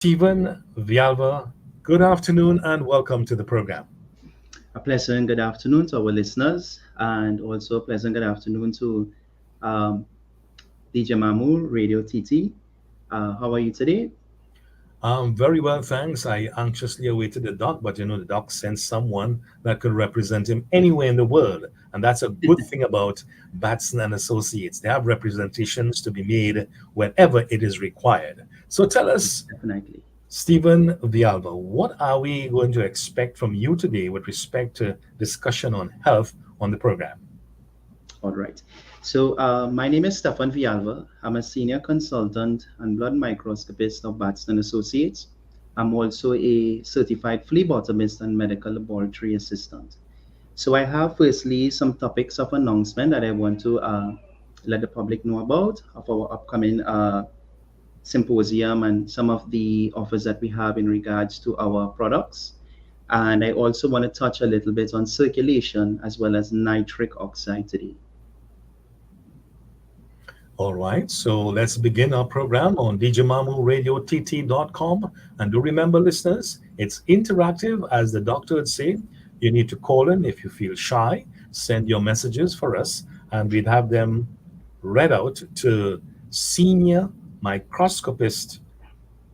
Stephen Vialva, good afternoon and welcome to the program. A pleasant good afternoon to our listeners, and also a pleasant good afternoon to um, DJ Mamu, Radio TT. How are you today? Very well, thanks. I anxiously awaited the doc, but the doc sent someone that could represent him anywhere in the world. And that's a good thing about Batson and Associates. They have representations to be made whenever it is required. So tell us, Definitely. Stephen Vialva, what are we going to expect from you today with respect to discussion on health on the program? All right. My name is Stefan Vialva. I'm a senior consultant and blood microscopist of Batson Associates. I'm also a certified phlebotomist and medical laboratory assistant. So I have firstly some topics of announcement that I want to let the public know about of our upcoming symposium and some of the offers that we have in regards to our products. And I also want to touch a little bit on circulation as well as nitric oxide today. All right, so let's begin our program on djmamuradiott.com. And do remember, listeners, it's interactive, as the doctor would say. You need to call in if you feel shy, send your messages for us, and we'd have them read out to senior microscopist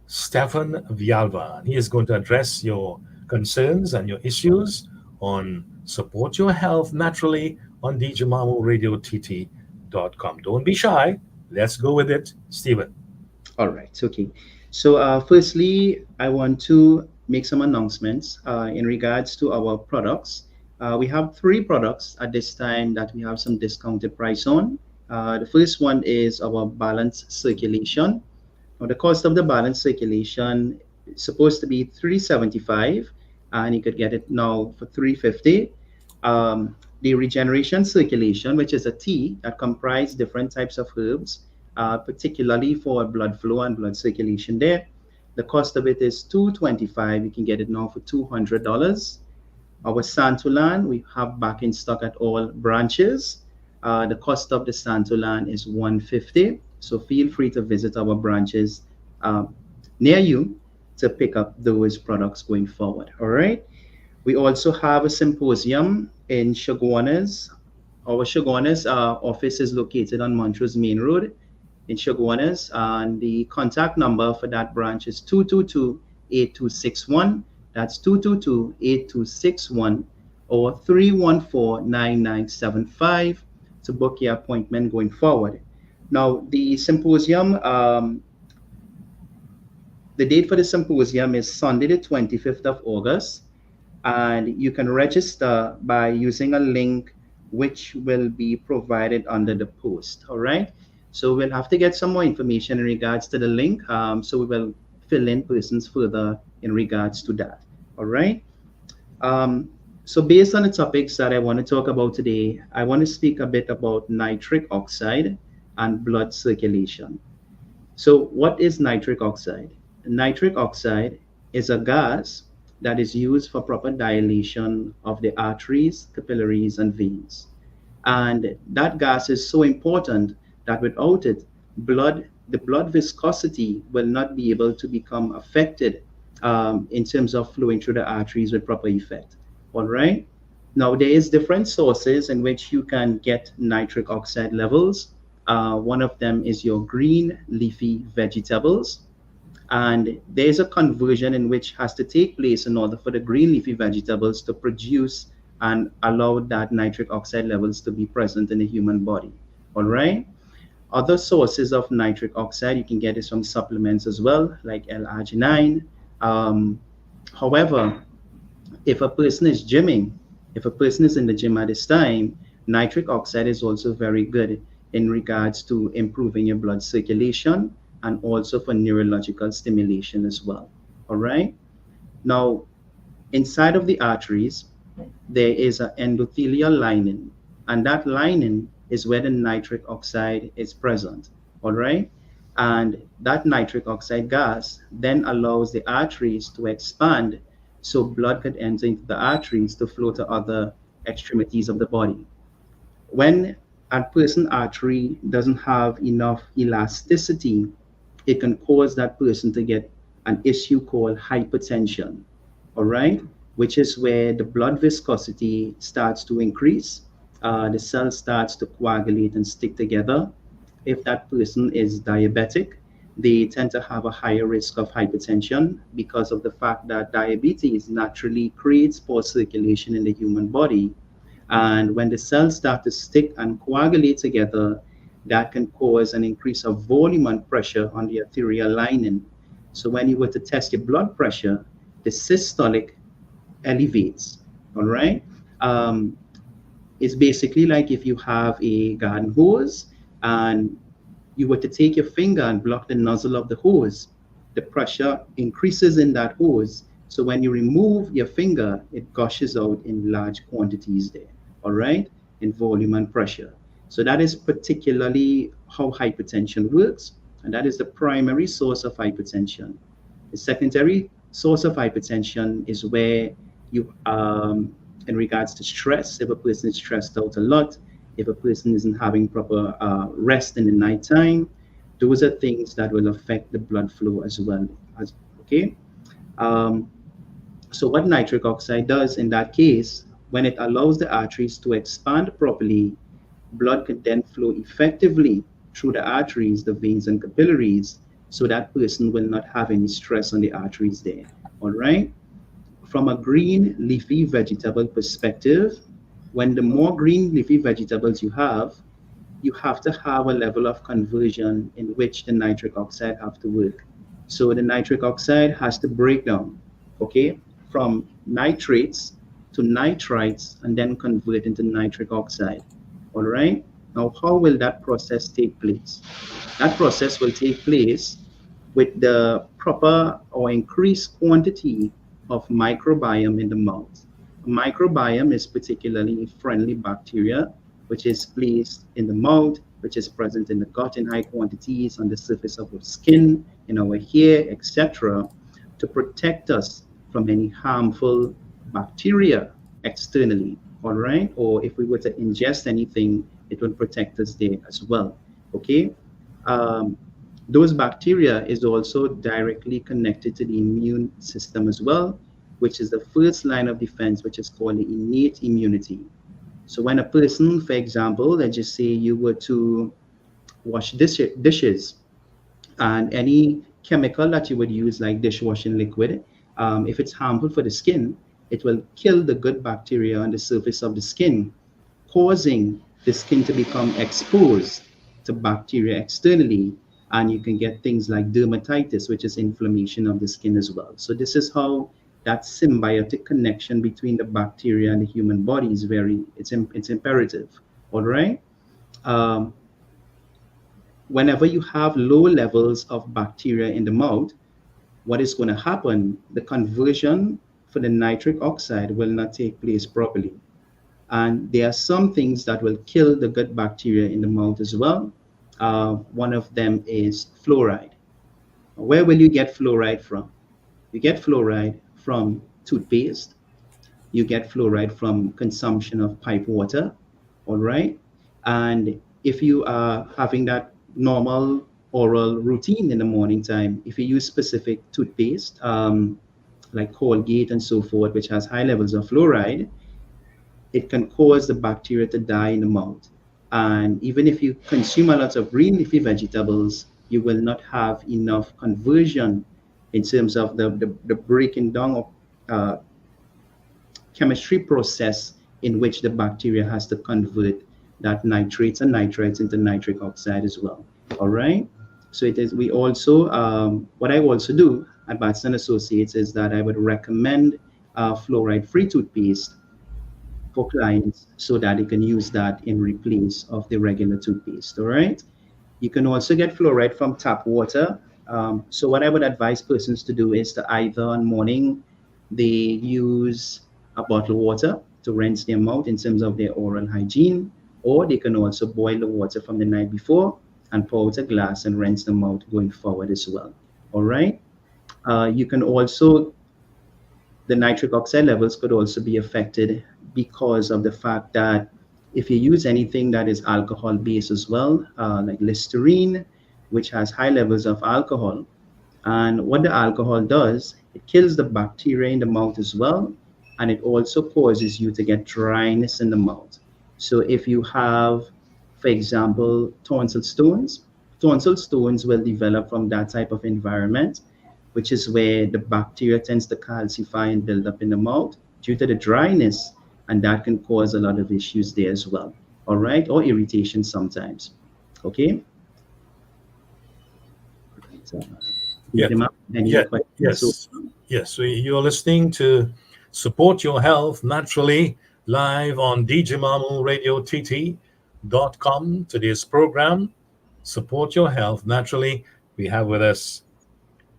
Stefan Vialva. He is going to address your concerns and your issues on Support Your Health Naturally on djmamuradiott.com. Don't be shy. Let's go with it, Stephen. All right, okay. Firstly, I want to make some announcements in regards to our products. We have three products at this time that we have some discounted price on. The first one is our balanced circulation. Now, the cost of the balanced circulation is supposed to be 375, and you could get it now for 350. The regeneration circulation, which is a tea that comprises different types of herbs, particularly for blood flow and blood circulation there. The cost of it is 225. You can get it now for $200. Our Santolan, we have back in stock at all branches. The cost of the Santolan is 150. So feel free to visit our branches near you to pick up those products going forward. All right. We also have a symposium in Chaguanas. Our Chaguanas office is located on Montrose Main Road in Chaguanas, and the contact number for that branch is 222-8261. That's 222-8261 or 314-9975 to book your appointment going forward. Now, the symposium, the date for the symposium is Sunday, the 25th of August, and you can register by using a link which will be provided under the post. All right. So we'll have to get some more information in regards to the link. So we will fill in persons further in regards to that. All right. So based on the topics that I want to talk about today, I want to speak a bit about nitric oxide and blood circulation. So what is nitric oxide? Nitric oxide is a gas that is used for proper dilation of the arteries, capillaries, and veins. And that gas is so important that without it, the blood viscosity will not be able to become affected in terms of flowing through the arteries with proper effect. All right. Now, there is different sources in which you can get nitric oxide levels. One of them is your green leafy vegetables. And there's a conversion in which has to take place in order for the green leafy vegetables to produce and allow that nitric oxide levels to be present in the human body. All right. Other sources of nitric oxide you can get is from supplements as well, like L-arginine. However, if a person is gymming, if a person is in the gym at this time, nitric oxide is also very good in regards to improving your blood circulation and also for neurological stimulation as well. All right. Now, inside of the arteries, there is an endothelial lining, and that lining is where the nitric oxide is present. All right. And that nitric oxide gas then allows the arteries to expand so blood could enter into the arteries to flow to other extremities of the body. When a person artery doesn't have enough elasticity, it can cause that person to get an issue called hypertension, all right, which is where the blood viscosity starts to increase, the cells starts to coagulate and stick together. If that person is diabetic, they tend to have a higher risk of hypertension because of the fact that diabetes naturally creates poor circulation in the human body. And when the cells start to stick and coagulate together, that can cause an increase of volume and pressure on the arterial lining. So when you were to test your blood pressure, the systolic elevates, all right? Um, it's basically like if you have a garden hose and you were to take your finger and block the nozzle of the hose, the pressure increases in that hose. So when you remove your finger, it gushes out in large quantities there, all right, in volume and pressure. So that is particularly how hypertension works, and that is the primary source of hypertension. The secondary source of hypertension is where you, in regards to stress, if a person is stressed out a lot, if a person isn't having proper rest in the nighttime, those are things that will affect the blood flow as well. Okay. Um, so what nitric oxide does in that case, when it allows the arteries to expand properly, blood can then flow effectively through the arteries, the veins and capillaries, so that person will not have any stress on the arteries there. All right. From a green leafy vegetable perspective, when the more green leafy vegetables you have to have a level of conversion in which the nitric oxide have to work. So the nitric oxide has to break down, okay, from nitrates to nitrites and then convert into nitric oxide. All right. Now, how will that process take place? That process will take place with the proper or increased quantity of microbiome in the mouth. Microbiome is particularly friendly bacteria, which is placed in the mouth, which is present in the gut in high quantities, on the surface of our skin, in our hair, etc., to protect us from any harmful bacteria externally, all right? Or if we were to ingest anything, it will protect us there as well, okay? Um, those bacteria is also directly connected to the immune system as well, which is the first line of defense, which is called the innate immunity. So when a person, for example, let's just say you were to wash dishes, and any chemical that you would use, like dishwashing liquid, if it's harmful for the skin, it will kill the good bacteria on the surface of the skin, causing the skin to become exposed to bacteria externally, and you can get things like dermatitis, which is inflammation of the skin as well. So this is how that symbiotic connection between the bacteria and the human body is it's imperative. All right. Um, Whenever you have low levels of bacteria in the mouth, what is going to happen? The conversion for the nitric oxide will not take place properly. And there are some things that will kill the good bacteria in the mouth as well. One of them is fluoride. Where will you get fluoride from? You get fluoride from toothpaste. You get fluoride from consumption of pipe water, all right? And if you are having that normal oral routine in the morning time, if you use specific toothpaste, like Colgate and so forth, which has high levels of fluoride, it can cause the bacteria to die in the mouth. And even if you consume a lot of green leafy vegetables, you will not have enough conversion in terms of the breaking down of chemistry process in which the bacteria has to convert that nitrates and nitrites into nitric oxide as well. All right. So it is. We also what I also do at Batson Associates is that I would recommend fluoride-free toothpaste for clients so that they can use that in replace of the regular toothpaste. All right. You can also get fluoride from tap water. So what I would advise persons to do is to either on morning they use a bottled water to rinse their mouth in terms of their oral hygiene, or they can also boil the water from the night before and pour out a glass and rinse the mouth going forward as well. All right. You can also, the nitric oxide levels could also be affected because of the fact that if you use anything that is alcohol based as well, like Listerine, which has high levels of alcohol, And what the alcohol does, it kills the bacteria in the mouth as well, and it also causes you to get dryness in the mouth. So if you have, for example, tonsil stones will develop from that type of environment, which is where the bacteria tends to calcify and build up in the mouth due to the dryness, and that can cause a lot of issues there as well. All right, or irritation sometimes. Okay. So, Yeah, any yeah, questions? So, yes, yes. So you're listening to Support Your Health Naturally live on djmarmalradiott.com. Today's program, Support Your Health Naturally. We have with us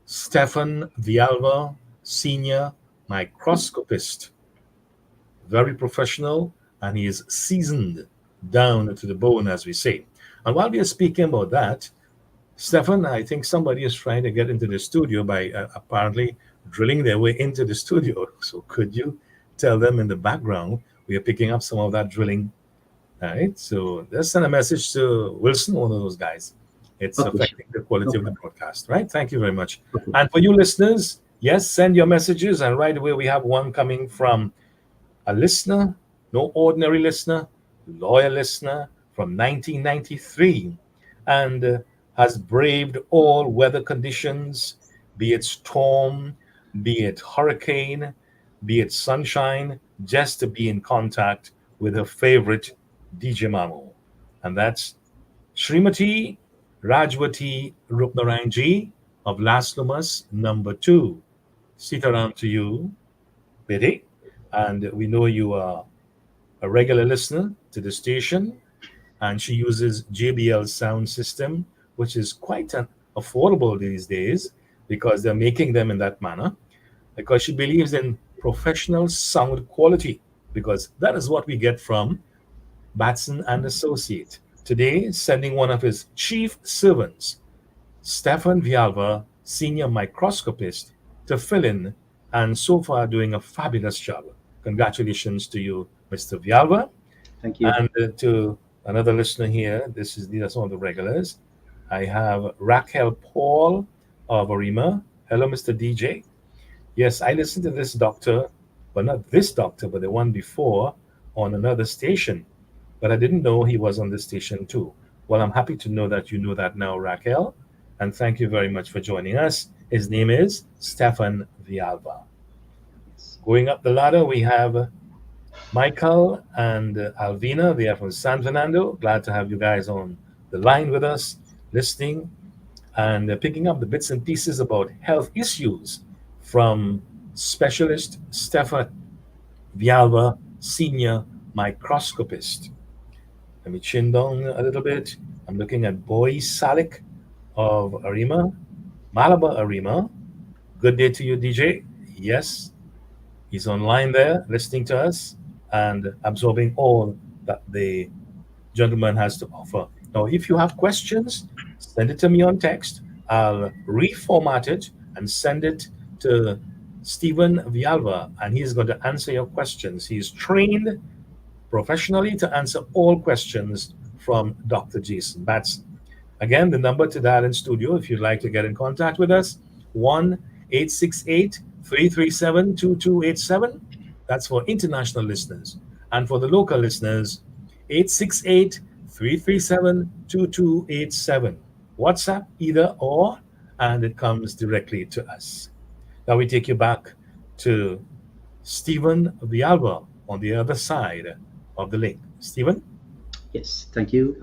Stefan Vialva, senior microscopist, very professional, and he is seasoned down to the bone, as we say. And while we are speaking about that, Stefan, I think somebody is trying to get into the studio by apparently drilling their way into the studio. So could you tell them in the background we are picking up some of that drilling? All right. So let's send a message to Wilson, one of those guys. It's okay, sure. affecting the quality No of the problem. broadcast, right? Thank you very much. Okay. And for you listeners, yes, send your messages. And right away, we have one coming from a listener, no ordinary listener, loyal listener from 1993, and has braved all weather conditions, be it storm, be it hurricane, be it sunshine, just to be in contact with her favorite DJ Mamo. And that's Srimati Rajwati Rupnaranji of Las Lumas, number 2. Sitaram to you, Biddy. And we know you are a regular listener to the station, and she uses JBL sound system, which is quite affordable these days because they're making them in that manner. Because she believes in professional sound quality, because that is what we get from Batson and Associate. Today, sending one of his chief servants, Stefan Vialva, senior microscopist, to fill in, and so far doing a fabulous job. Congratulations to you, Mr. Vialva. Thank you. And to another listener here, these are some of the regulars. I have Raquel Paul of Arima. Hello, Mr. DJ. Yes, I listened to this doctor, but not this doctor, but the one before on another station. But I didn't know he was on this station too. Well, I'm happy to know that you know that now, Raquel. And thank you very much for joining us. His name is Stefan Vialva. Yes. Going up the ladder, we have Michael and Alvina. They are from San Fernando. Glad to have you guys on the line with us, listening and picking up the bits and pieces about health issues from specialist Stefan Vialva, senior microscopist. Let me chin down a little bit. I'm looking at Boy Salik of Arima, Malabar Arima. Good day to you, DJ. Yes, he's online there listening to us and absorbing all that the gentleman has to offer. Now, if you have questions, send it to me on text. I'll reformat it and send it to Stephen Vialva, and he's going to answer your questions. He's trained professionally to answer all questions from Dr. Jason Batson. Again, the number to dial in studio if you'd like to get in contact with us, 1-868-337-2287. That's for international listeners. And for the local listeners, 868-337-2287. WhatsApp either or, and it comes directly to us. Now we take you back to Stephen Vialva on the other side of the link. Stephen? Yes, thank you,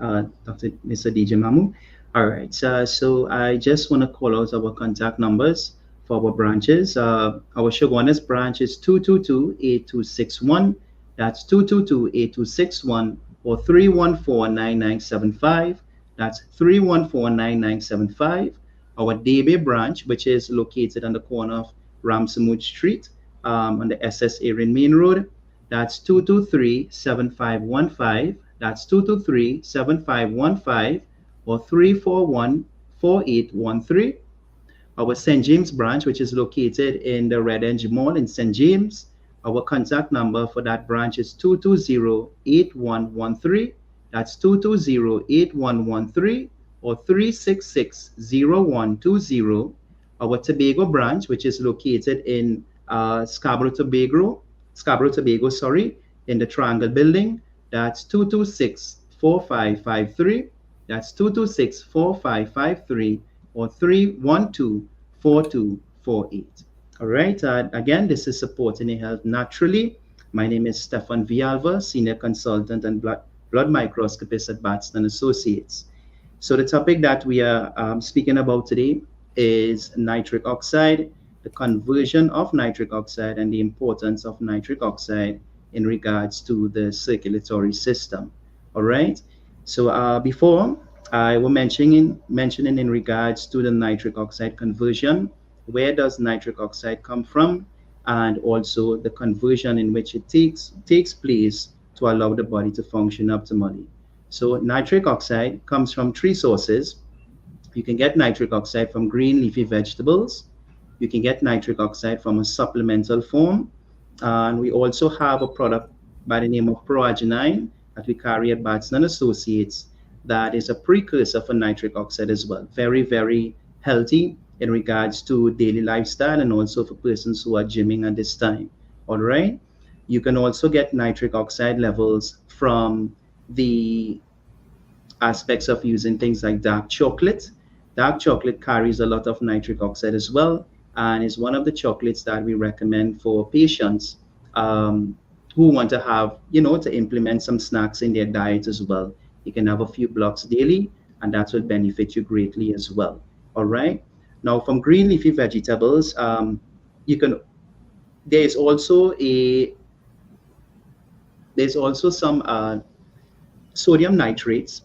Dr. Mr. DJ Mamu. All right, so I just want to call out our contact numbers for our branches. Our Shoguanas branch is 222-8261. That's 222-8261 or 314-9975. That's 314-9975. Our Debe branch, which is located on the corner of Ramsamud Street on the SS Erin Main Road, that's 223-7515. That's 223-7515 or 341-4813. Our St. James branch, which is located in the Red Edge Mall in St. James, our contact number for that branch is 220-8113. That's 220-8113 or 366-0120. Our Tobago branch, which is located in Scarborough, Tobago, sorry, in the Triangle Building. That's 226-4553. That's 226-4553 or 312-4248. All right. Again, this is Supporting a Health Naturally. My name is Stefan Vialva, Senior Consultant and Blood Microscopist at Batson Associates. So the topic that we are speaking about today is nitric oxide, the conversion of nitric oxide, and the importance of nitric oxide in regards to the circulatory system. All right. So before I was mentioning in regards to the nitric oxide conversion, where does nitric oxide come from, and also the conversion in which it takes place to allow the body to function optimally. So nitric oxide comes from three sources. You can get nitric oxide from green leafy vegetables. You can get nitric oxide from a supplemental form. And we also have a product by the name of proagenine that we carry at Batson Associates that is a precursor for nitric oxide as well. Very, very healthy in regards to daily lifestyle and also for persons who are gymming at this time. All right. You can also get nitric oxide levels from the aspects of using things like dark chocolate. Dark chocolate carries a lot of nitric oxide as well, and is one of the chocolates that we recommend for patients who want to have, to implement some snacks in their diet as well. You can have a few blocks daily, and that will benefit you greatly as well. All right. Now, from green leafy vegetables, you can. There is also a. There's also some sodium nitrates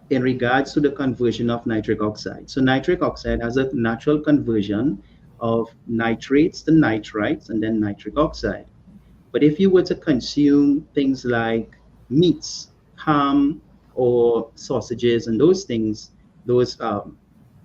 in regards to the conversion of nitric oxide. So nitric oxide has a natural conversion of nitrates to nitrites and then nitric oxide. But if you were to consume things like meats, ham, or sausages and those things, those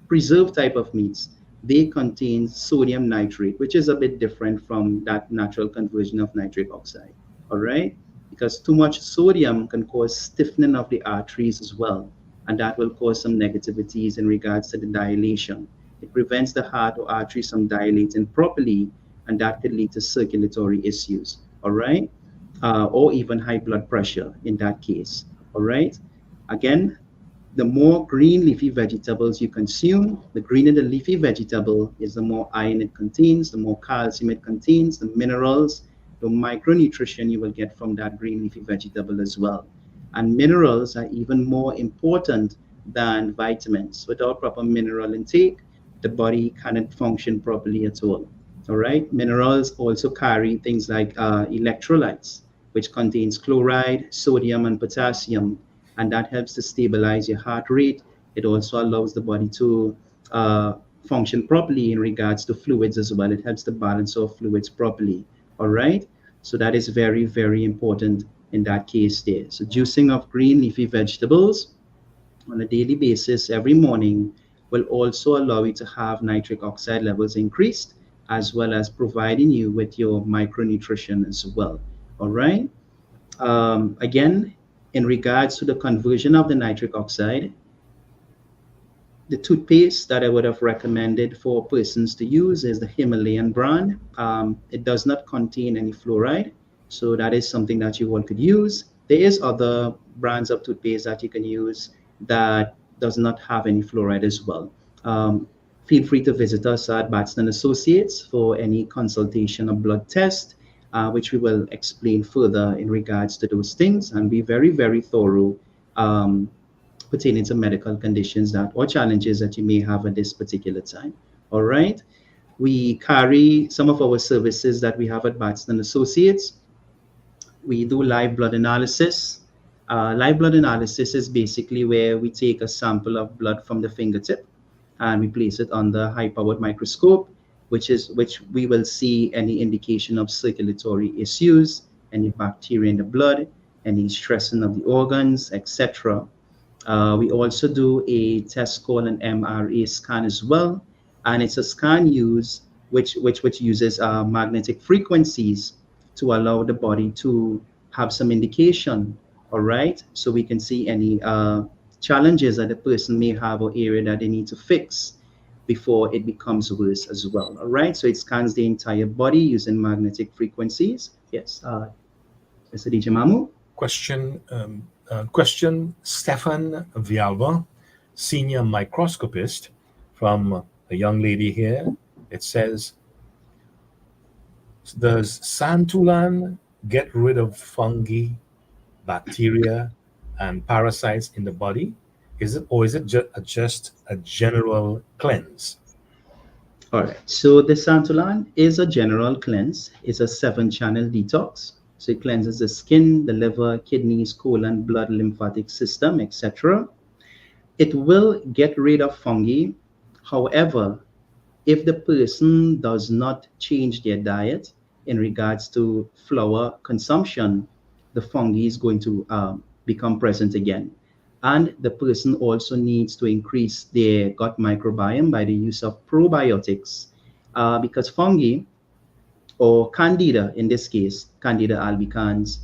preserved type of meats, they contain sodium nitrate, which is a bit different from that natural conversion of nitric oxide. All right? Because too much sodium can cause stiffening of the arteries as well, and that will cause some negativities in regards to the dilation. It prevents the heart or arteries from dilating properly, and that could lead to circulatory issues, all right? Or even high blood pressure in that case, all right? Again, the more green leafy vegetables you consume, the greener the leafy vegetable is, the more iron it contains, the more calcium it contains, the minerals, the micronutrition you will get from that green leafy vegetable as well. And minerals are even more important than vitamins. Without proper mineral intake, the body cannot function properly at all. All right. Minerals also carry things like electrolytes, which contains chloride, sodium, and potassium, and that helps to stabilize your heart rate. It also allows the body to function properly in regards to fluids as well. It helps to balance our fluids properly. All right. So that is very, very important in that case there. So juicing of green leafy vegetables on a daily basis every morning will also allow you to have nitric oxide levels increased, as well as providing you with your micronutrition as well. All right. Again, in regards to the conversion of the nitric oxide, the toothpaste that I would have recommended for persons to use is the Himalayan brand. It does not contain any fluoride, so that is something that you all could use. There is other brands of toothpaste that you can use that does not have any fluoride as well. Feel free to visit us at Batson Associates for any consultation or blood test, which we will explain further in regards to those things and be very, very thorough pertaining to medical conditions that or challenges that you may have at this particular time. All right. We carry some of our services that we have at Batson Associates. We do live blood analysis. Live blood analysis is basically where we take a sample of blood from the fingertip and we place it under high-powered microscope, which we will see any indication of circulatory issues, any bacteria in the blood, any stressing of the organs, etc. We also do a test called an MRA scan as well, and it's a scan which uses magnetic frequencies to allow the body to have some indication. All right, so we can see any challenges that the person may have or area that they need to fix. before it becomes worse as well. All right. So it scans the entire body using magnetic frequencies. Yes. Mr. DJ Mamu. Question Stefan Vialva, senior microscopist, from a young lady here. It says, does Santulan get rid of fungi, bacteria, and parasites in the body? Is it just a general cleanse? All right. So the Santolan is a general cleanse. It's a 7-channel detox. So it cleanses the skin, the liver, kidneys, colon, blood, lymphatic system, etc. It will get rid of fungi. However, if the person does not change their diet in regards to flour consumption, the fungi is going to become present again. And the person also needs to increase their gut microbiome by the use of probiotics, because fungi, or candida in this case, candida albicans,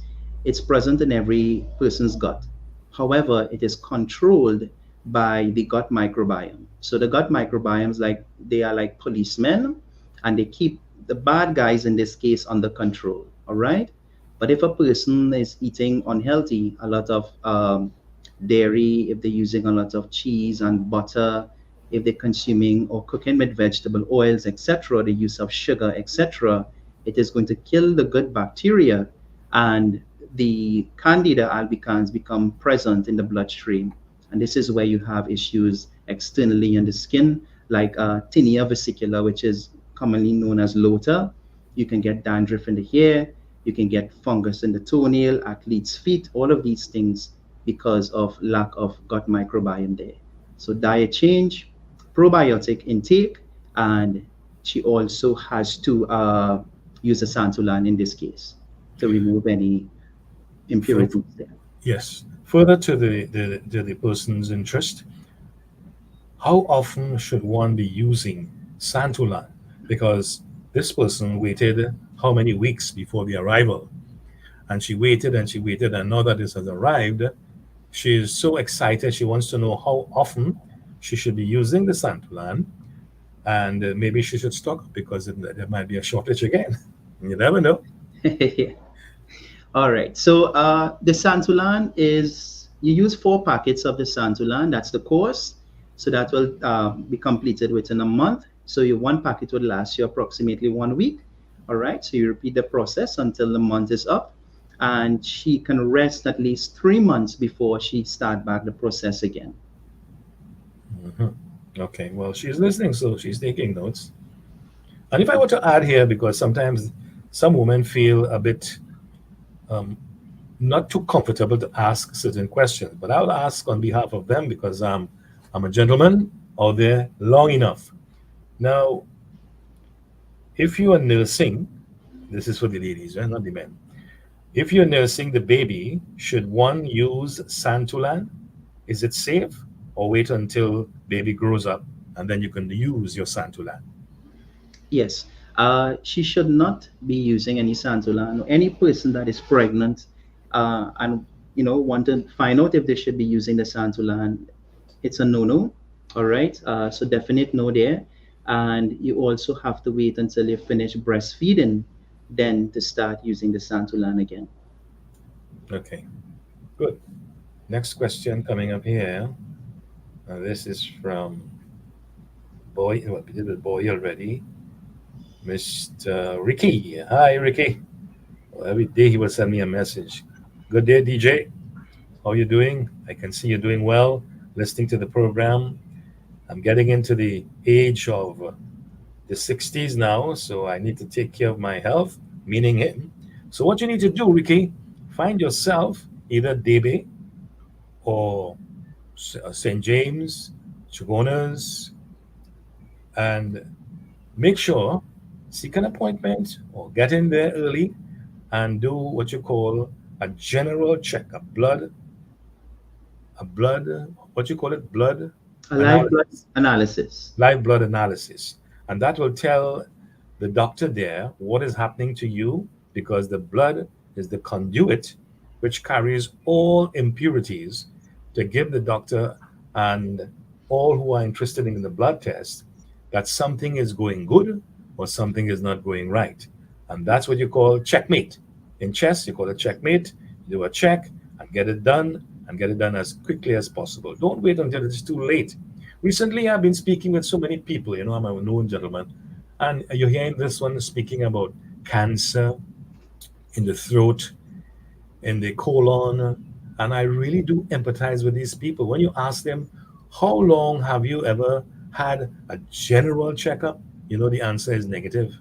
it's present in every person's gut. However, it is controlled by the gut microbiome. So the gut microbiomes, like, they are like policemen, and they keep the bad guys in this case under control. All right. But if a person is eating unhealthy, a lot of dairy, if they're using a lot of cheese and butter, if they're consuming or cooking with vegetable oils, etc., the use of sugar, etc., it is going to kill the good bacteria, and the candida albicans become present in the bloodstream. And this is where you have issues externally in the skin, like tinea vesicular, which is commonly known as lota. You can get dandruff in the hair, you can get fungus in the toenail, athlete's feet, all of these things because of lack of gut microbiome there. So diet change, probiotic intake, and she also has to use a santulan in this case to remove any For, impurities there. yes. Further to the person's interest, how often should one be using Santulan? Because this person waited how many weeks before the arrival? And she waited and she waited, and now that this has arrived, she is so excited. She wants to know how often she should be using the Santulan, and maybe she should stock up because there might be a shortage again. You never know. All right. So the Santulan is, you use 4 packets of the Santulan. That's the course. So that will be completed within a month. So your 1 packet would last you approximately 1 week. All right. So you repeat the process until the month is up, and she can rest at least 3 months before she start back the process again. Mhm. Okay, well, she's listening, so she's taking notes. And if I were to add here, because sometimes some women feel a bit um, not too comfortable to ask certain questions, but I'll ask on behalf of them because I'm a gentleman out there long enough. Now, if you are nursing, this is for the ladies, right? Not the men. If you're nursing the baby, should one use Santulan? Is it safe, or wait until baby grows up and then you can use your Santulan? Yes, she should not be using any Santulan. Any person that is pregnant and want to find out if they should be using the Santulan, it's a no-no. All right, so definite no there. And you also have to wait until you finish breastfeeding, then to start using the Santulan again. Okay, good. Next question coming up here. This is from Boy. Well, we did with Boy already. Mr. Ricky. Hi, Ricky. Well, every day he will send me a message. Good day, DJ. How you doing? I can see you're doing well. Listening to the program. I'm getting into the age of the 60s now, so I need to take care of my health, meaning him. So what you need to do, Ricky, find yourself either DB or St. James, Chagonas, and make sure, seek an appointment or get in there early and do what you call a general check, a blood, what you call it, blood A live blood analysis, analysis. live blood analysis. And that will tell the doctor there what is happening to you because the blood is the conduit which carries all impurities to give the doctor and all who are interested in the blood test that something is going good or something is not going right. And that's what you call checkmate. In chess, you call it checkmate. You do a check and get it done, and get it done as quickly as possible. Don't wait until it's too late. Recently, I've been speaking with so many people. I'm a known gentleman, and you're hearing this one speaking about cancer in the throat, in the colon. And I really do empathize with these people. When you ask them, how long have you ever had a general checkup? The answer is negative.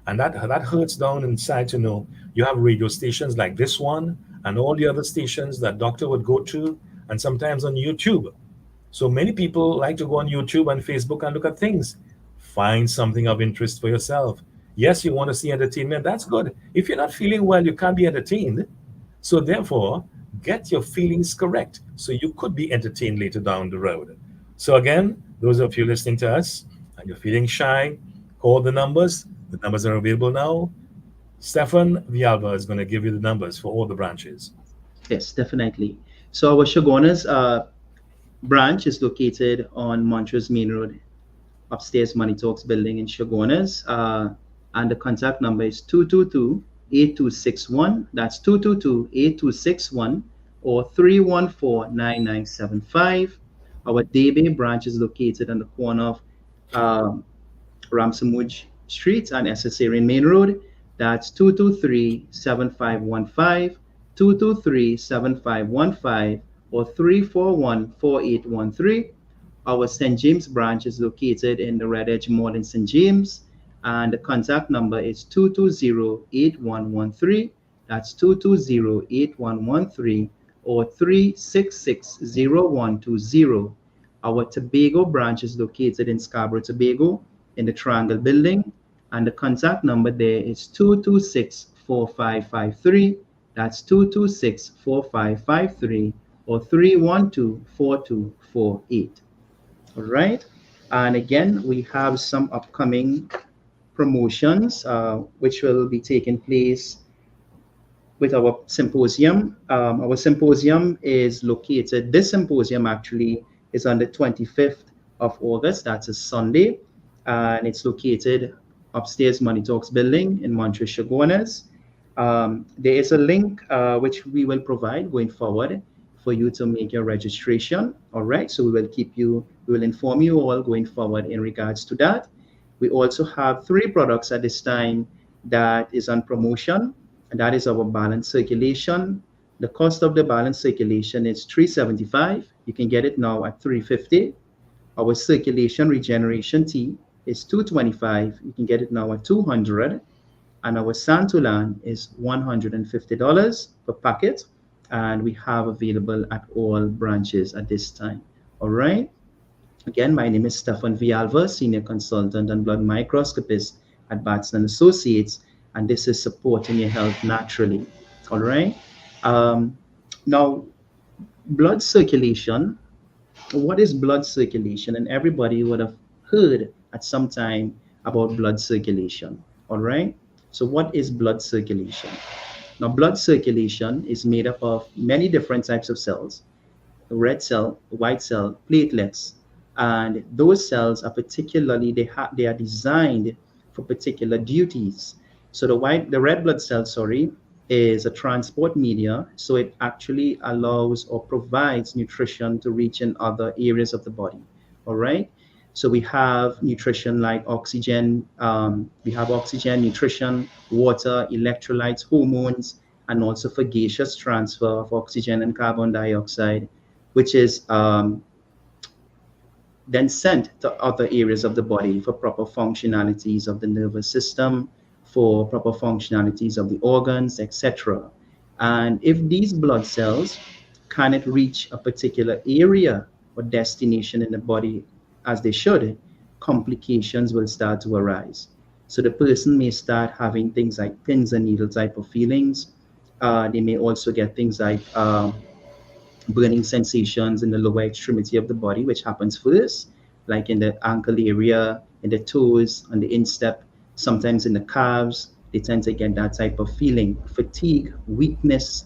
And that hurts down inside to know you have radio stations like this one and all the other stations that doctor would go to, and sometimes on YouTube. So many people like to go on YouTube and Facebook and look at things. Find something of interest for yourself. Yes, you want to see entertainment. That's good. If you're not feeling well, you can't be entertained. So therefore, get your feelings correct so you could be entertained later down the road. So again, those of you listening to us and you're feeling shy, call the numbers. The numbers are available now. Stefan Vialva is going to give you the numbers for all the branches. Yes, definitely. So our Shogunas branch is located on Montrose Main Road, upstairs Money Talks building in Shogunas. And the contact number is 222-8261. That's 222-8261 or 314-9975. Our Debe branch is located on the corner of um, Ramsamudge Street and SSA Main Road. That's 223-7515, 223-7515, or 341-4813. Our St. James branch is located in the Red Edge Mall in St. James, and the contact number is 220-8113. That's 220-8113 or 366-0120. Our Tobago branch is located in Scarborough, Tobago, in the Triangle Building, and the contact number there is 226-4553. That's 226-4553 or 312-4248. All right. And again, we have some upcoming promotions which will be taking place with our symposium. Our symposium is located, this symposium actually is on the 25th of August. That's a Sunday. And it's located upstairs Money Talks building in Montrose Shogunas. There is a link which we will provide going forward for you to make your registration. All right. So we will inform you all going forward in regards to that. We also have 3 products at this time that is on promotion, and that is our balance circulation. The cost of the balance circulation is $375. You can get it now at $350. Our circulation regeneration tea is $225. You can get it now at $200. And our Santulan is $150 per packet, and we have available at all branches at this time. All right. Again, my name is Stefan Vialva, Senior Consultant and Blood Microscopist at Batson Associates, and this is supporting your health naturally. All right. Now, blood circulation. What is blood circulation? And everybody would have heard at some time about blood circulation. All right. So what is blood circulation? Now, blood circulation is made up of many different types of cells: the red cell, the white cell, platelets, and those cells are particularly they are designed for particular duties. So the red blood cell, is a transport media, so it actually allows or provides nutrition to reach in other areas of the body. All right. So we have nutrition like oxygen, nutrition, water, electrolytes, hormones, and also for gaseous transfer of oxygen and carbon dioxide, which is then sent to other areas of the body for proper functionalities of the nervous system, for proper functionalities of the organs, etc. And if these blood cells cannot reach a particular area or destination in the body as they should, complications will start to arise. So the person may start having things like pins and needle type of feelings. They may also get things like burning sensations in the lower extremity of the body, which happens first, like in the ankle area, in the toes, on the instep, sometimes in the calves. They tend to get that type of feeling: fatigue, weakness,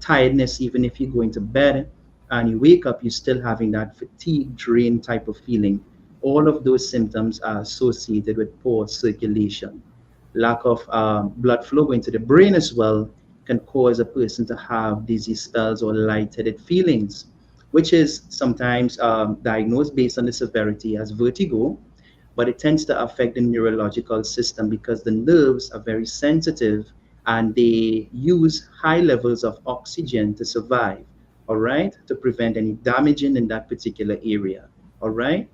tiredness. Even if you go into bed and you wake up, you're still having that fatigue, drain type of feeling. all of those symptoms are associated with poor circulation. Lack of blood flow going to the brain as well can cause a person to have dizzy spells or lightheaded feelings, which is sometimes diagnosed based on the severity as vertigo, but it tends to affect the neurological system because the nerves are very sensitive and they use high levels of oxygen to survive, all right, to prevent any damaging in that particular area, all right.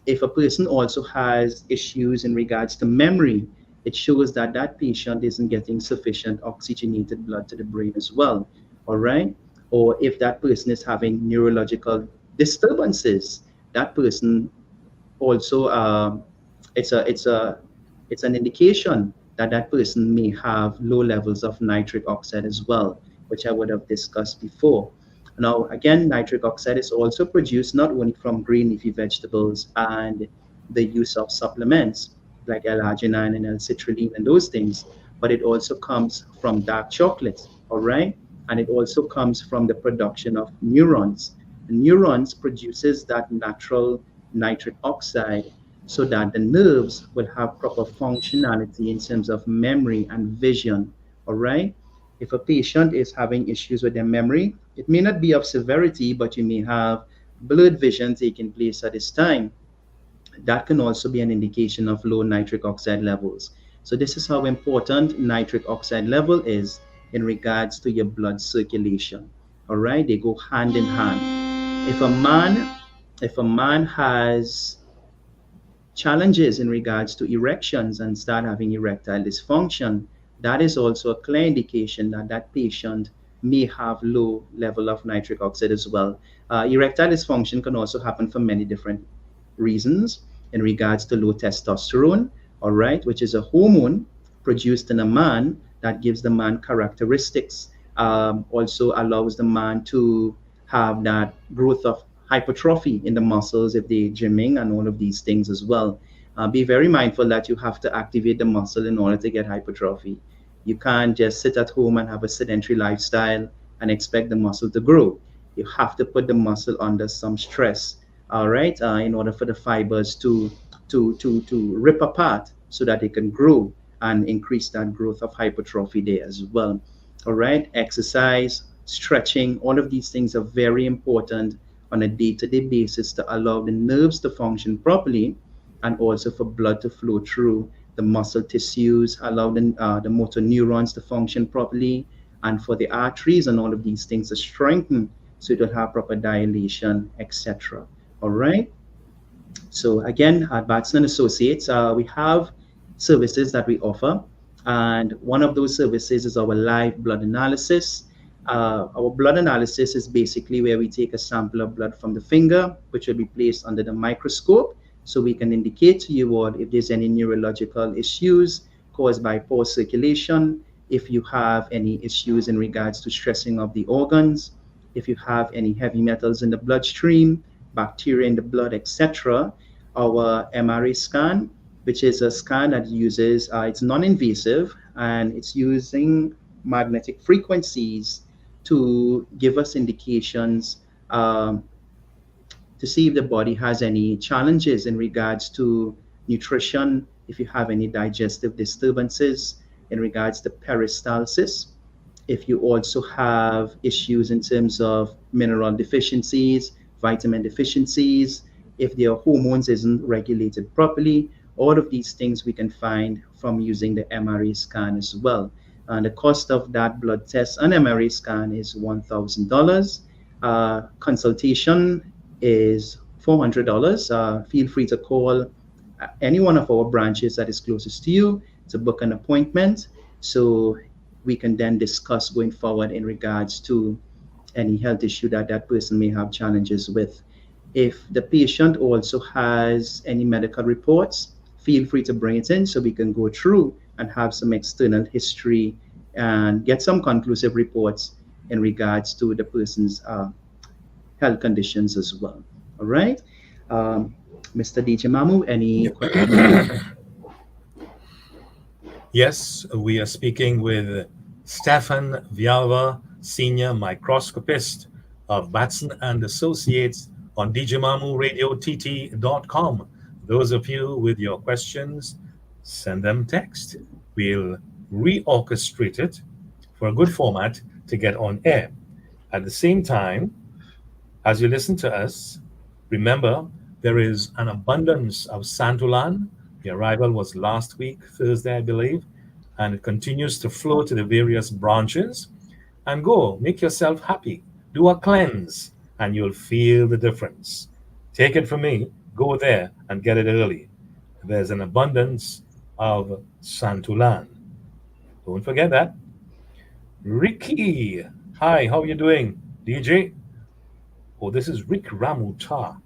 If a person also has issues in regards to memory, it shows that that patient isn't getting sufficient oxygenated blood to the brain as well, all right. Or if that person is having neurological disturbances, that person also it's an indication that that person may have low levels of nitric oxide as well, which I would have discussed before. Now, again, nitric oxide is also produced not only from green leafy vegetables and the use of supplements like L-arginine and L-citrulline and those things, but it also comes from dark chocolate, all right? And it also comes from the production of neurons. Neurons produces that natural nitric oxide so that the nerves will have proper functionality in terms of memory and vision. All right. If a patient is having issues with their memory, it may not be of severity, but you may have blurred vision taking place at this time. That can also be an indication of low nitric oxide levels. So this is how important nitric oxide level is in regards to your blood circulation. All right, they go hand in hand. If a man has challenges in regards to erections and start having erectile dysfunction, that is also a clear indication that that patient may have low level of nitric oxide as well. Erectile dysfunction can also happen for many different reasons in regards to low testosterone, all right, which is a hormone produced in a man that gives the man characteristics, also allows the man to have that growth of hypertrophy in the muscles if they're gymming and all of these things as well. Be very mindful that you have to activate the muscle in order to get hypertrophy. You can't just sit at home and have a sedentary lifestyle and expect the muscle to grow. You have to put the muscle under some stress, all right, in order for the fibers to rip apart so that they can grow and increase that growth of hypertrophy there as well. All right, exercise, stretching, all of these things are very important on a day-to-day basis to allow the nerves to function properly and also for blood to flow through the muscle tissues, allow the motor neurons to function properly, and for the arteries and all of these things to strengthen so it will have proper dilation, etc. All right. So again, at Batson Associates, we have services that we offer, and one of those services is our live blood analysis. Our blood analysis is basically where we take a sample of blood from the finger, which will be placed under the microscope, so we can indicate to you what if there's any neurological issues caused by poor circulation, if you have any issues in regards to stressing of the organs, if you have any heavy metals in the bloodstream, bacteria in the blood, etc. Our MRA scan, which is a scan that uses, it's non-invasive and it's using magnetic frequencies to give us indications to see if the body has any challenges in regards to nutrition, if you have any digestive disturbances in regards to peristalsis, if you also have issues in terms of mineral deficiencies, vitamin deficiencies, if their hormones isn't regulated properly, all of these things we can find from using the MRA scan as well. And the cost of that blood test and MRA scan is $1,000. Consultation is $400. Feel free to call any one of our branches that is closest to you to book an appointment so we can then discuss going forward in regards to any health issue that that person may have challenges with. If the patient also has any medical reports, feel free to bring it in so we can go through and have some external history and get some conclusive reports in regards to the person's health conditions as well. All right. Mr. DJ Mamu, any questions? Yes, we are speaking with Stefan Vialva, senior microscopist of Batson and Associates on djmamuradiott.com. Those of you with your questions, send them text. We'll reorchestrate it for a good format to get on air. At the same time, as you listen to us, remember there is an abundance of Santulan. The arrival was last week, Thursday, I believe, and it continues to flow to the various branches. And go, make yourself happy. Do a cleanse, and you'll feel the difference. Take it from me, go there and get it early. There's an abundance of Santulan. Don't forget that. Ricky, hi, how are you doing? DJ? Oh, this is Rick Ramuta,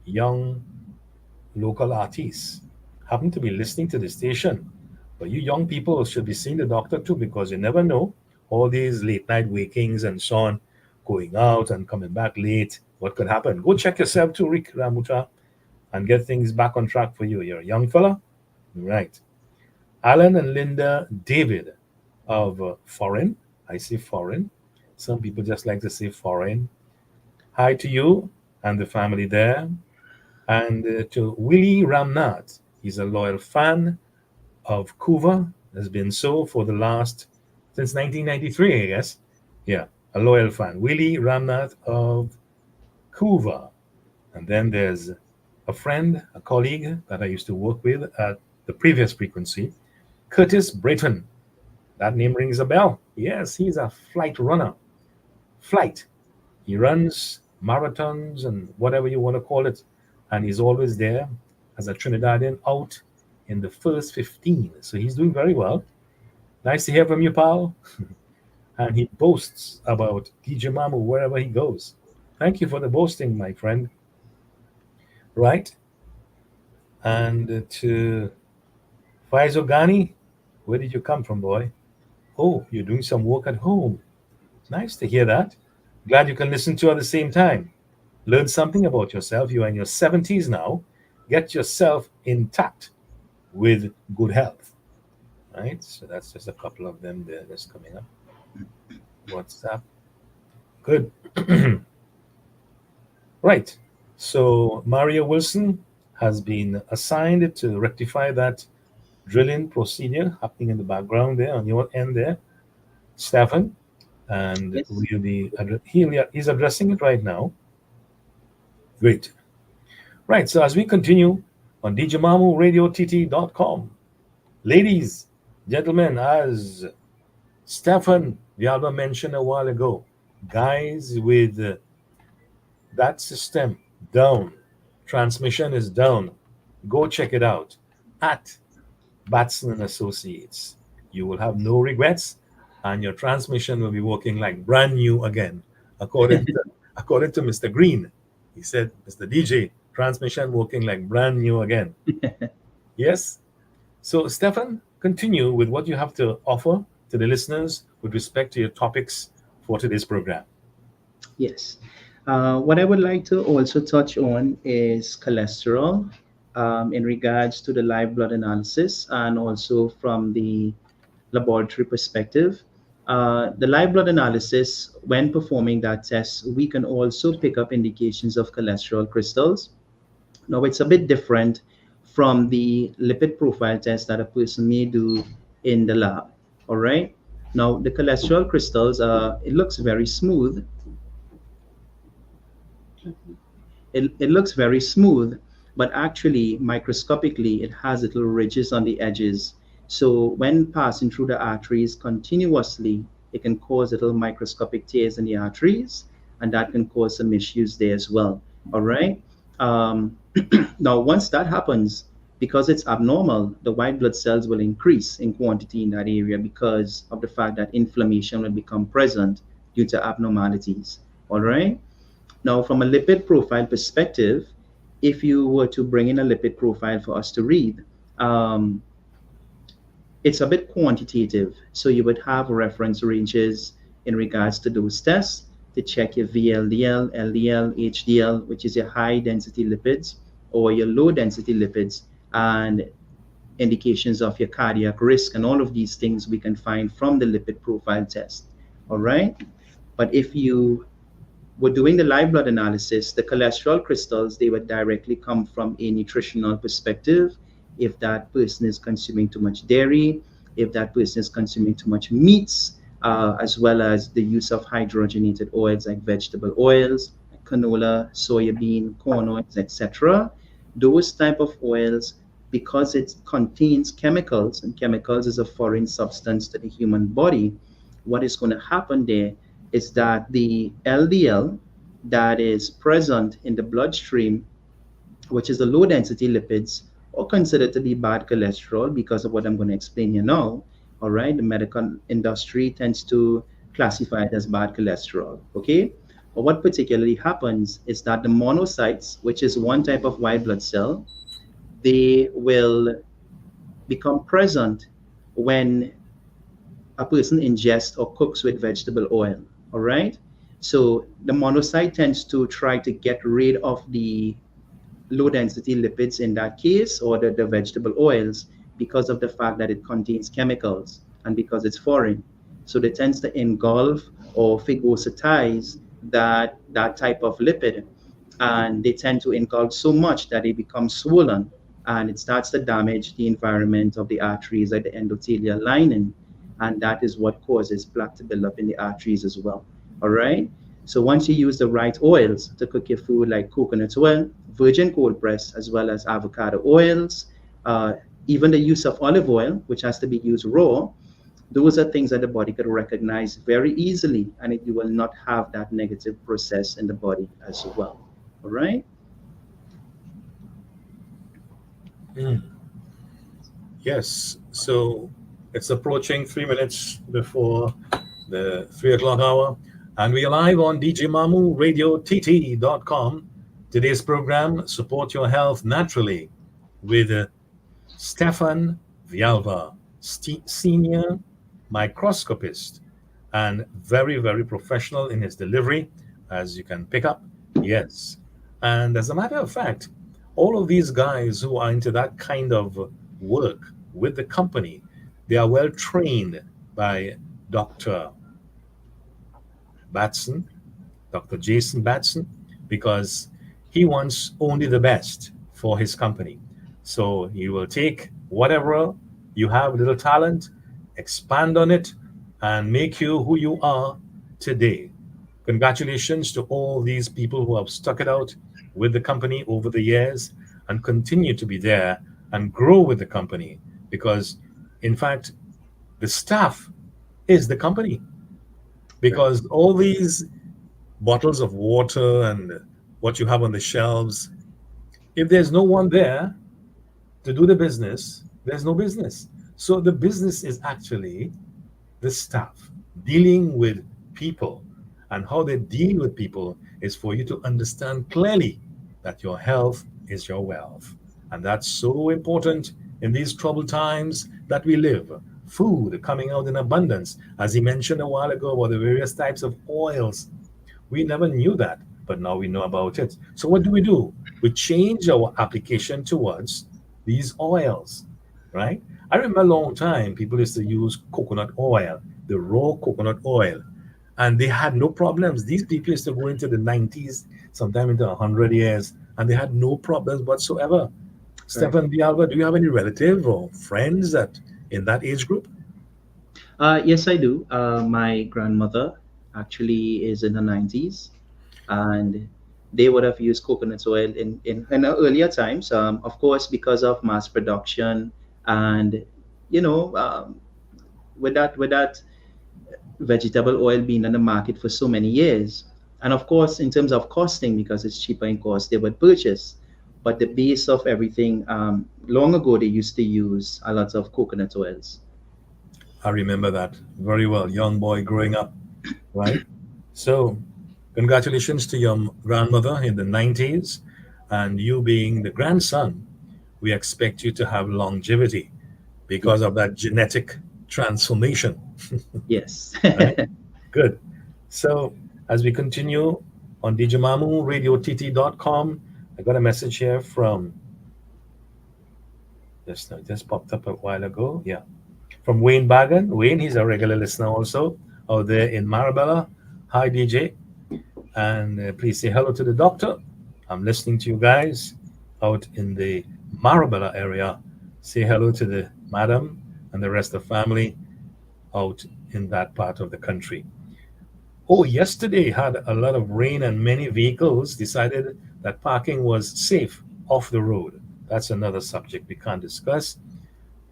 young local artist. Happen to be listening to the station. But you young people should be seeing the doctor too, because you never know. All these late night wakings and so on, going out and coming back late, what could happen? Go check yourself too, Rick Ramuta, and get things back on track for you. You're a young fella? Right. Alan and Linda David of Foreign. I say Foreign. Some people just like to say Foreign. Hi to you and the family there. And to Willie Ramnath. He's a loyal fan of Kuva, has been so for the last, since 1993, I guess. Yeah, a loyal fan. Willie Ramnath of Kuva. And then there's a friend, a colleague that I used to work with at the previous frequency, Curtis Brayton. That name rings a bell. Yes, he's a flight runner. Flight. He runs marathons and whatever you want to call it. And he's always there as a Trinidadian out in the first 15. So he's doing very well. Nice to hear from you, pal. And he boasts about DJ Mamu wherever he goes. Thank you for the boasting, my friend. Right? And to Faizo Ghani, where did you come from, boy? Oh, you're doing some work at home. Nice to hear that. Glad you can listen to at the same time. Learn something about yourself. You are in your 70s now. Get yourself intact with good health. Right? So that's just a couple of them there that's coming up. WhatsApp. Good. Right. So Maria Wilson has been assigned to rectify that drilling procedure happening in the background there on your end there, Stefan. And Yes. we'll be he's addressing it right now. Great. Right. So as we continue on djmamuradiott.com, ladies, gentlemen, as Stefan Vialba mentioned a while ago, guys with that system down, transmission is down, go check it out at Batson Associates. You will have no regrets, and your transmission will be working like brand new again, according to Mr. Green. He said, Mr. DJ, transmission working like brand new again. Yes. So, Stefan, continue with what you have to offer to the listeners with respect to your topics for today's program. Yes. What I would like to also touch on is cholesterol in regards to the live blood analysis and also from the laboratory perspective. The live blood analysis, when performing that test, we can also pick up indications of cholesterol crystals. Now, it's a bit different from the lipid profile test that a person may do in the lab. All right. Now, the cholesterol crystals, it looks very smooth. It looks very smooth, but actually, microscopically, it has little ridges on the edges. So when passing through the arteries continuously, it can cause little microscopic tears in the arteries, and that can cause some issues there as well. All right. Um, Now, once that happens, because it's abnormal, the white blood cells will increase in quantity in that area because of the fact that inflammation will become present due to abnormalities. All right. Now, from a lipid profile perspective, if you were to bring in a lipid profile for us to read, um, it's a bit quantitative. So you would have reference ranges in regards to those tests to check your VLDL, LDL, HDL, which is your high density lipids, or your low density lipids, and indications of your cardiac risk. And all of these things we can find from the lipid profile test. All right. But if you we're doing the live blood analysis, the cholesterol crystals, they would directly come from a nutritional perspective. If that person is consuming too much dairy, if that person is consuming too much meats, as well as the use of hydrogenated oils like vegetable oils, like canola, soybean, corn oils, etc. Those type of oils, because it contains chemicals, and chemicals is a foreign substance to the human body, what is going to happen there is that the LDL that is present in the bloodstream, which is the low density lipids, are considered to be bad cholesterol because of what I'm going to explain here now. All right, the medical industry tends to classify it as bad cholesterol. Okay, but what particularly happens is that the monocytes, which is one type of white blood cell, they will become present when a person ingests or cooks with vegetable oil. All right. So the monocyte tends to try to get rid of the low density lipids in that case, or the vegetable oils, because of the fact that it contains chemicals and because it's foreign. So it tends to engulf or phagocytize that type of lipid, and they tend to engulf so much that it becomes swollen, and it starts to damage the environment of the arteries, like the endothelial lining, and that is what causes plaque to build up in the arteries as well. All right. So once you use the right oils to cook your food, like coconut oil, virgin cold press, as well as avocado oils, even the use of olive oil, which has to be used raw, those are things that the body could recognize very easily, and you will not have that negative process in the body as well. All right. Mm. Yes. So it's approaching 3 minutes before the 3 o'clock hour, and we are live on djmamu.radio.tt.com. Today's program, Support Your Health Naturally, with Stefan Vialva, senior microscopist and very, very professional in his delivery, as you can pick up. Yes. And as a matter of fact, all of these guys who are into that kind of work with the company, they are well trained by Dr. Batson, Dr. Jason Batson, because he wants only the best for his company. So he will take whatever you have, little talent, expand on it, and make you who you are today. Congratulations to all these people who have stuck it out with the company over the years and continue to be there and grow with the company, because, in fact, the staff is the company. Right. Because all these bottles of water and what you have on the shelves, if there's no one there to do the business, there's no business. So the business is actually the staff dealing with people, and how they deal with people is for you to understand clearly that your health is your wealth. And that's so important in these troubled times that we live. Food coming out in abundance, as he mentioned a while ago about the various types of oils. We never knew that, but now we know about it. So what do? We change our application towards these oils, right? I remember a long time people used to use coconut oil, the raw coconut oil, and they had no problems. These people used to go into the 90s, sometime into 100 years, and they had no problems whatsoever. Right. Stefan Bialba, do you have any relative or friends that in that age group? Yes, I do. My grandmother actually is in her 90s, and they would have used coconut oil in earlier times. Of course, because of mass production, and you know, with that vegetable oil being on the market for so many years, and of course, in terms of costing, because it's cheaper in cost, they would purchase. But the base of everything, long ago, they used to use a lot of coconut oils. I remember that very well. Young boy growing up, right? So, congratulations to your grandmother in the 90s, and you being the grandson, we expect you to have longevity because Yes, of that genetic transformation, yes. right? Good. So, as we continue on djmamu.radio.tt.com, I got a message here from just popped up a while ago. Yeah, from Wayne Bagan. Wayne, he's a regular listener also out there in Marabella. Hi, DJ. And please say hello to the doctor. I'm listening to you guys out in the Marabella area. Say hello to the madam and the rest of the family out in that part of the country. Oh, yesterday had a lot of rain and many vehicles decided that parking was safe off the road. That's another subject we can't discuss.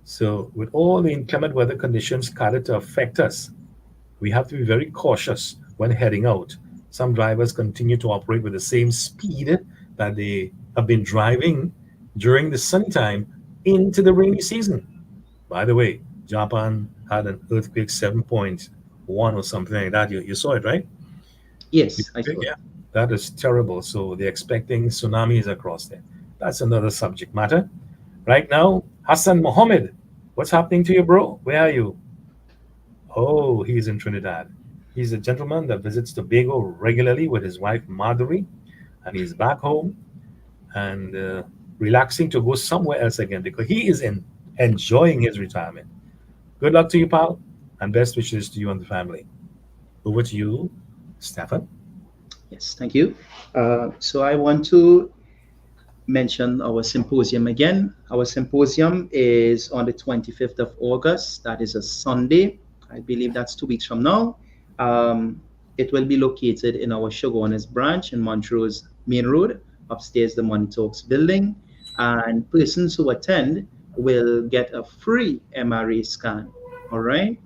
So, with all the inclement weather conditions started to affect us, we have to be very cautious when heading out. Some drivers continue to operate with the same speed that they have been driving during the sunny time into the rainy season. By the way, Japan had an earthquake 7.1 or something like that. You saw it, right? Yes, I saw it. Yeah, that is terrible. So they're expecting tsunamis across there. That's another subject matter. Right now, Hassan Mohammed, what's happening to you, bro? Where are you? Oh, he's in Trinidad. He's a gentleman that visits Tobago regularly with his wife Marjorie, and he's back home and relaxing to go somewhere else again because he is enjoying his retirement. Good luck to you, pal, and best wishes to you and the family. Over to you, Stefan. Yes, thank you. So I want to mention our symposium again. Our symposium is on the 25th of August. That is a Sunday. I believe that's 2 weeks from now. Um, it will be located in our Shoguners branch in Montrose Main Road, upstairs the Money Talks building. And persons who attend will get a free MRA scan. All right.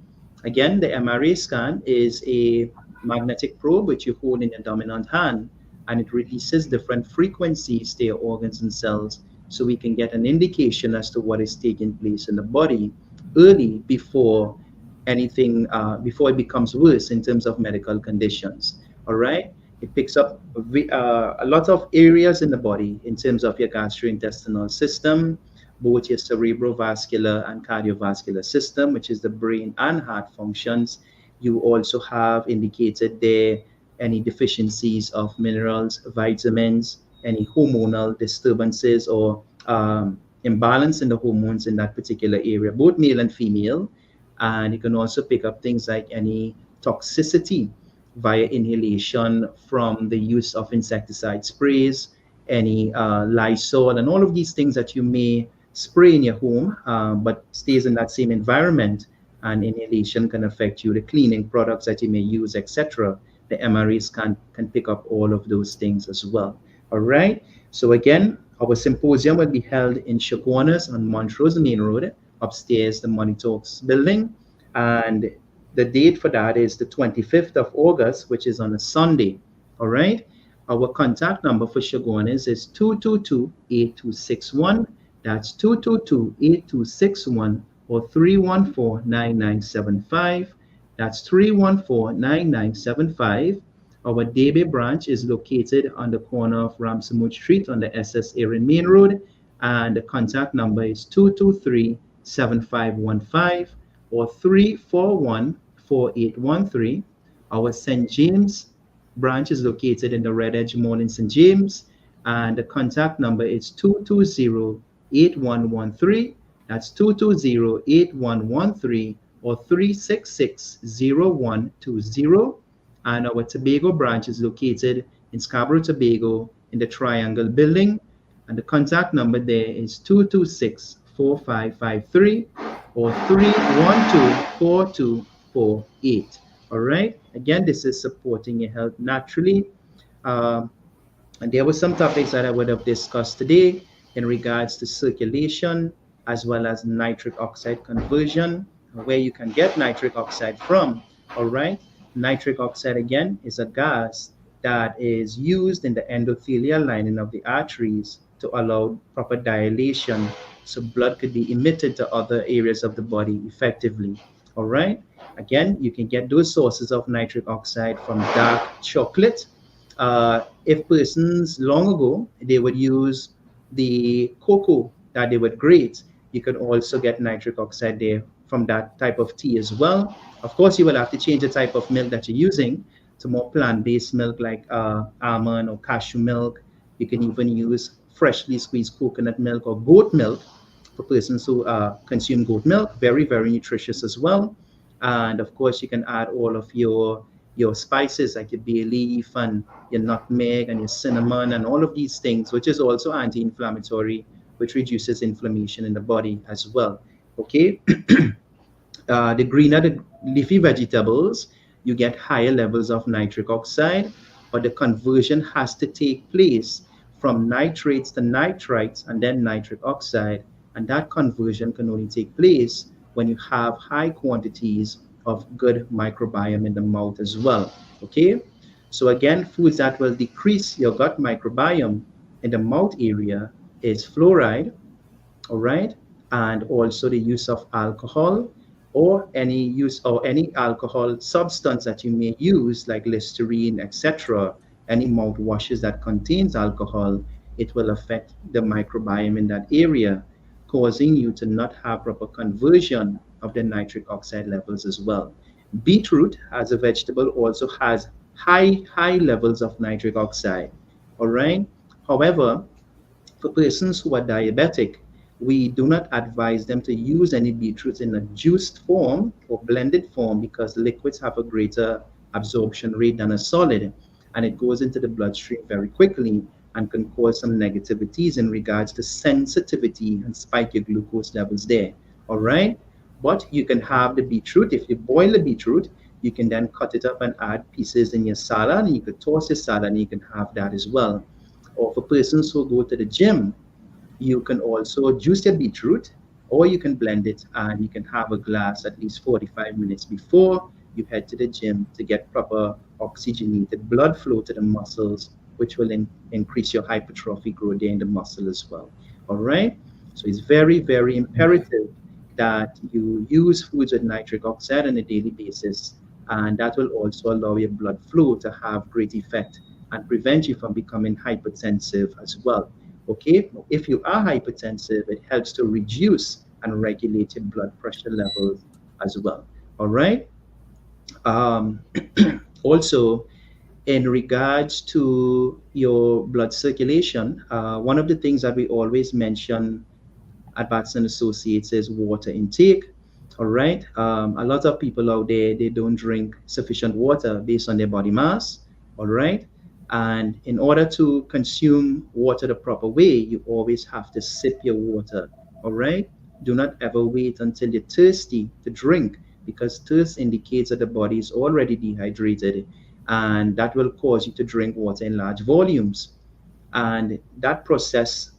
Again, the MRA scan is a magnetic probe which you hold in your dominant hand, and it releases different frequencies to your organs and cells so we can get an indication as to what is taking place in the body early before it becomes worse in terms of medical conditions. All right. It picks up a lot of areas in the body in terms of your gastrointestinal system, both your cerebrovascular and cardiovascular system, which is the brain and heart functions. You also have indicated there any deficiencies of minerals, vitamins, any hormonal disturbances or imbalance in the hormones in that particular area, both male and female. And you can also pick up things like any toxicity via inhalation from the use of insecticide sprays, any Lysol, and all of these things that you may spray in your home, but stays in that same environment. And inhalation can affect you, the cleaning products that you may use, etc. The MRAs can pick up all of those things as well. All right. So again, our symposium will be held in Shoguners on Montrose Main Road, upstairs the Money Talks building. And the date for that is the 25th of August, which is on a Sunday. All right. Our contact number for Shoguners is 222-8261. That's 222-8261 or 314-9975. That's 314-9975. Our Debe branch is located on the corner of Ramsamut Street on the SS Erin Main Road. And the contact number is 223-7515 or 341-4813. Our St. James branch is located in the Red Edge Mall in St. James. And the contact number is 220-8113. That's 220-8113 or 366-0120. And our Tobago branch is located in Scarborough, Tobago in the Triangle building. And the contact number there is 226-4553 or 312-4248. All right. Again, this is supporting your health naturally. And there were some topics that I would have discussed today in regards to circulation as well as nitric oxide conversion, where you can get nitric oxide from. All right. Nitric oxide, again, is a gas that is used in the endothelial lining of the arteries to allow proper dilation so blood could be emitted to other areas of the body effectively. All right. Again, you can get those sources of nitric oxide from dark chocolate. If persons long ago, they would use the cocoa that they would grate, you could also get nitric oxide there from that type of tea as well. Of course, you will have to change the type of milk that you're using to more plant-based milk like almond or cashew milk. You can even use freshly squeezed coconut milk or goat milk for persons who consume goat milk. Very, very nutritious as well. And of course, you can add all of your your spices like your bay leaf and your nutmeg and your cinnamon and all of these things, which is also anti-inflammatory, which reduces inflammation in the body as well. Okay. The greener the leafy vegetables, you get higher levels of nitric oxide, but the conversion has to take place from nitrates to nitrites and then nitric oxide. And that conversion can only take place when you have high quantities of good microbiome in the mouth as well. Okay? So, again, foods that will decrease your gut microbiome in the mouth area is fluoride, all right, and also the use of alcohol or any alcohol substance that you may use like Listerine, etc. Any mouthwashes that contains alcohol, it will affect the microbiome in that area, causing you to not have proper conversion of the nitric oxide levels as well. Beetroot as a vegetable also has high levels of nitric oxide, all right. However, for persons who are diabetic, we do not advise them to use any beetroot in a juiced form or blended form because liquids have a greater absorption rate than a solid, and it goes into the bloodstream very quickly and can cause some negativities in regards to sensitivity and spike your glucose levels there. All right. But you can have the beetroot. If you boil the beetroot, you can then cut it up and add pieces in your salad, and you could toss your salad and you can have that as well. Or for persons who go to the gym, you can also juice your beetroot or you can blend it and you can have a glass at least 45 minutes before you head to the gym to get proper oxygenated blood flow to the muscles, which will increase your hypertrophy growth there in the muscle as well. All right. So it's very imperative that you use foods with nitric oxide on a daily basis, and that will also allow your blood flow to have great effect and prevent you from becoming hypertensive as well. Okay, if you are hypertensive, it helps to reduce and regulate your blood pressure levels as well. All right. Um, Also, in regards to your blood circulation, one of the things that we always mention at Batson Associates is water intake. All right. A lot of people out there, they don't drink sufficient water based on their body mass. All right. And in order to consume water the proper way, you always have to sip your water. All right. Do not ever wait until you're thirsty to drink because thirst indicates that the body is already dehydrated, and that will cause you to drink water in large volumes. And that process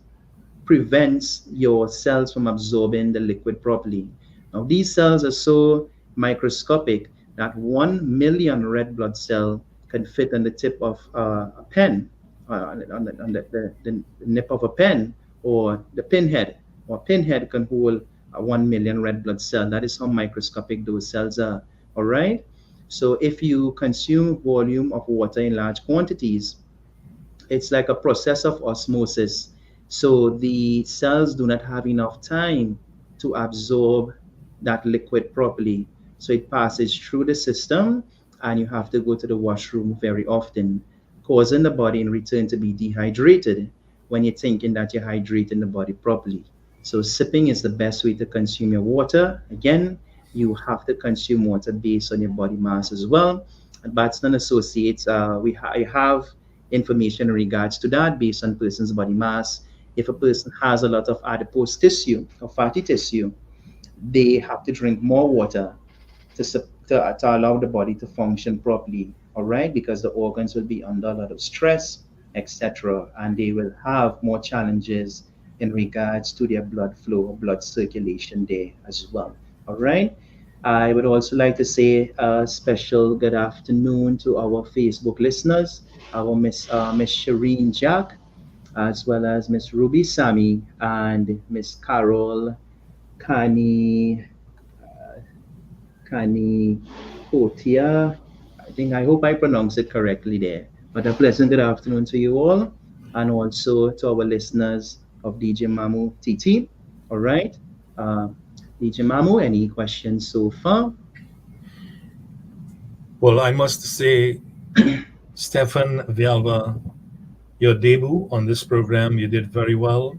prevents your cells from absorbing the liquid properly. Now, these cells are so microscopic that 1 million red blood cell can fit on the tip of a pen, on the nip of a pen, or the pinhead. Or pinhead can hold 1 million red blood cell. That is how microscopic those cells are. All right. So if you consume volume of water in large quantities, it's like a process of osmosis. So the cells do not have enough time to absorb that liquid properly. So it passes through the system and you have to go to the washroom very often, causing the body in return to be dehydrated when you're thinking that you're hydrating the body properly. So sipping is the best way to consume your water. Again, you have to consume water based on your body mass as well. At Batson Associates, I have information in regards to that based on person's body mass. If a person has a lot of adipose tissue or fatty tissue, they have to drink more water to allow the body to function properly, all right? Because the organs will be under a lot of stress, etc., and they will have more challenges in regards to their blood flow or blood circulation there as well, all right? I would also like to say a special good afternoon to our Facebook listeners, our Miss Shireen Jack, as well as Miss Ruby Sami and Miss Carol Kani Kani Kotia. I hope I pronounced it correctly there. But a pleasant good afternoon to you all, and also to our listeners of DJ Mamu TT. All right. Uh, DJ Mamu, any questions so far? Well, I must say, Stefan Vialva, your debut on this program, you did very well,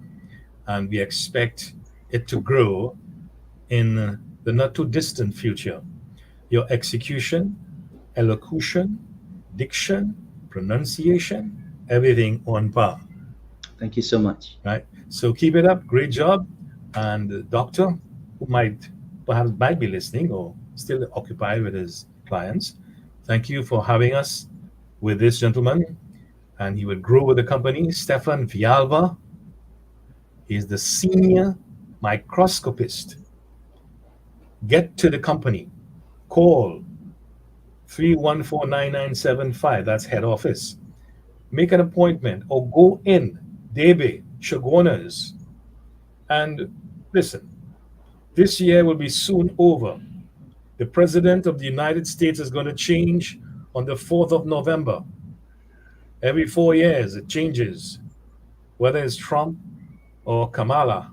and we expect it to grow in the not too distant future. Your execution elocution, diction, pronunciation, everything on par. Thank you so much. Right? So keep it up. Great job. And the doctor, who might be listening or still occupied with his clients, thank you for having us with this gentleman. And he will grow with the company. Stefan Vialva. He's the senior microscopist. Get to the company. Call 314-9975. That's head office. Make an appointment or go in. Debe, Shagonas. And listen, this year will be soon over. The President of the United States is going to change on the 4th of November. Every 4 years it changes, whether it's Trump or Kamala,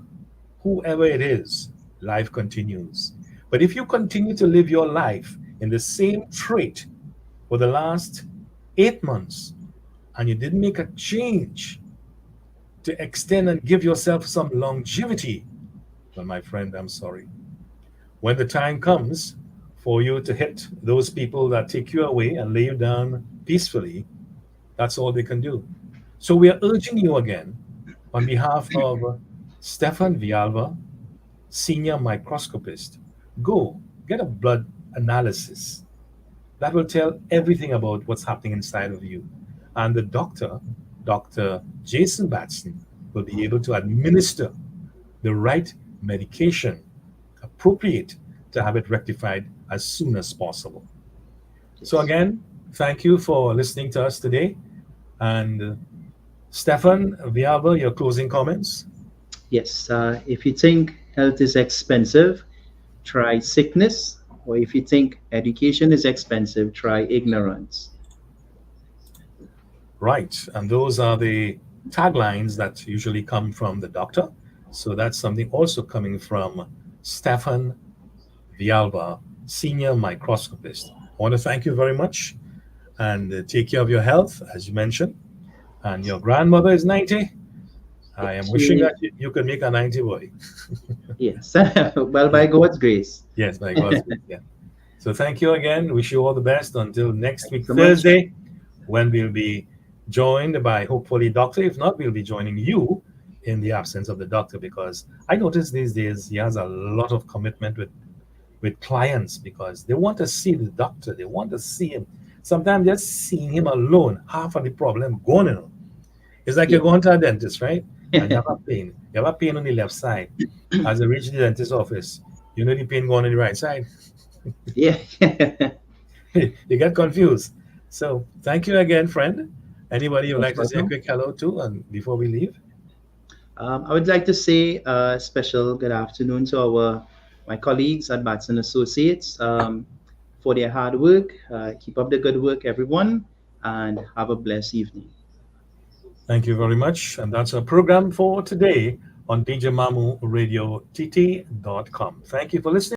whoever it is, life continues. But if you continue to live your life in the same trait for the last 8 months and you didn't make a change to extend and give yourself some longevity, well, my friend, I'm sorry. When the time comes for you to hit those people that take you away and lay you down peacefully, that's all they can do. So we are urging you again on behalf of Stefan Vialva, senior microscopist, go get a blood analysis. That will tell everything about what's happening inside of you. And the doctor, Dr. Jason Batson, will be able to administer the right medication appropriate to have it rectified as soon as possible. So again, thank you for listening to us today. And Stefan Vialva, your closing comments? Yes, if you think health is expensive, try sickness. Or if you think education is expensive, try ignorance. Right. And those are the taglines that usually come from the doctor. So that's something also coming from Stefan Vialva, senior microscopist. I want to thank you very much and take care of your health, as you mentioned. And your grandmother is 90. I am wishing that you could make a 90 boy. Yes. Well, by God's grace. Yes, by God's grace. Yeah. So thank you again. Wish you all the best until next week, So much. Thursday, when we'll be joined by hopefully doctor. If not, we'll be joining you in the absence of the doctor, because I notice these days he has a lot of commitment with clients because they want to see the doctor. They want to see him. Sometimes just seeing him alone, half of the problem gone. It's like you're going to a dentist, right? And you have a pain. You have a pain on the left side. As you reach the dentist's office, you know the pain going on the right side. Yeah. You get confused. So thank you again, friend. Anybody you'd Most like to say a welcome. quick hello to and before we leave? I would like to say a special good afternoon to my colleagues at Batson Associates for their hard work. Keep up the good work, everyone, and have a blessed evening. Thank you very much. And that's our program for today on DJMamuRadioTT.com. Thank you for listening.